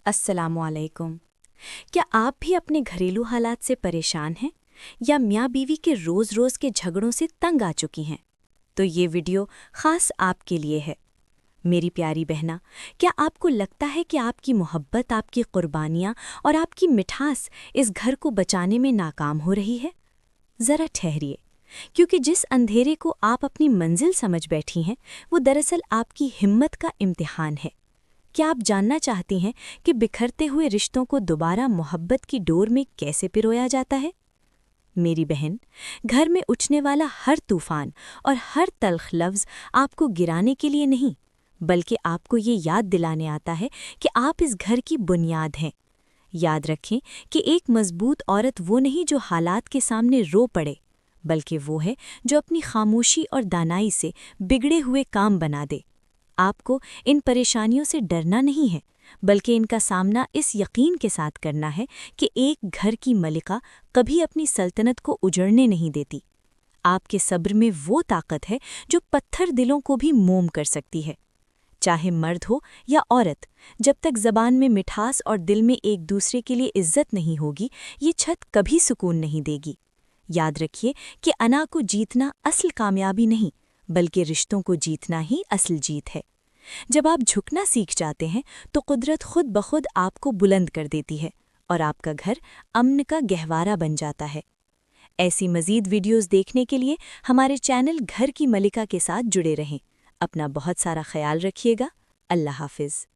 السلام علیکم۔ کیا آپ بھی اپنے گھریلو حالات سے پریشان ہیں یا میاں بیوی کے روز روز کے جھگڑوں سے تنگ آ چکی ہیں؟ تو یہ ویڈیو خاص آپ کے لیے ہے۔ میری پیاری بہنا، کیا آپ کو لگتا ہے کہ آپ کی محبت، آپ کی قربانیاں اور آپ کی مٹھاس اس گھر کو بچانے میں ناکام ہو رہی ہے؟ ذرا ٹھہریے، کیونکہ جس اندھیرے کو آپ اپنی منزل سمجھ بیٹھی ہیں وہ دراصل آپ کی ہمت کا امتحان ہے۔ کیا آپ جاننا چاہتی ہیں کہ بکھرتے ہوئے رشتوں کو دوبارہ محبت کی ڈور میں کیسے پرویا جاتا ہے؟ میری بہن، گھر میں اٹھنے والا ہر طوفان اور ہر تلخ لفظ آپ کو گرانے کے لیے نہیں، بلکہ آپ کو یہ یاد دلانے آتا ہے کہ آپ اس گھر کی بنیاد ہیں۔ یاد رکھیں کہ ایک مضبوط عورت وہ نہیں جو حالات کے سامنے رو پڑے، بلکہ وہ ہے جو اپنی خاموشی اور دانائی سے بگڑے ہوئے کام بنا دے۔ آپ کو ان پریشانیوں سے ڈرنا نہیں ہے، بلکہ ان کا سامنا اس یقین کے ساتھ کرنا ہے کہ ایک گھر کی ملکہ کبھی اپنی سلطنت کو اجڑنے نہیں دیتی۔ آپ کے صبر میں وہ طاقت ہے جو پتھر دلوں کو بھی موم کر سکتی ہے۔ چاہے مرد ہو یا عورت، جب تک زبان میں مٹھاس اور دل میں ایک دوسرے کے لیے عزت نہیں ہوگی، یہ چھت کبھی سکون نہیں دے گی۔ یاد رکھیے کہ انا کو جیتنا اصل کامیابی نہیں، بلکہ رشتوں کو جیتنا ہی اصل جیت ہے۔ جب آپ جھکنا سیکھ جاتے ہیں تو قدرت خود بخود آپ کو بلند کر دیتی ہے اور آپ کا گھر امن کا گہوارہ بن جاتا ہے۔ ایسی مزید ویڈیوز دیکھنے کے لیے ہمارے چینل گھر کی ملکہ کے ساتھ جڑے رہیں۔ اپنا بہت سارا خیال رکھیے گا۔ اللہ حافظ۔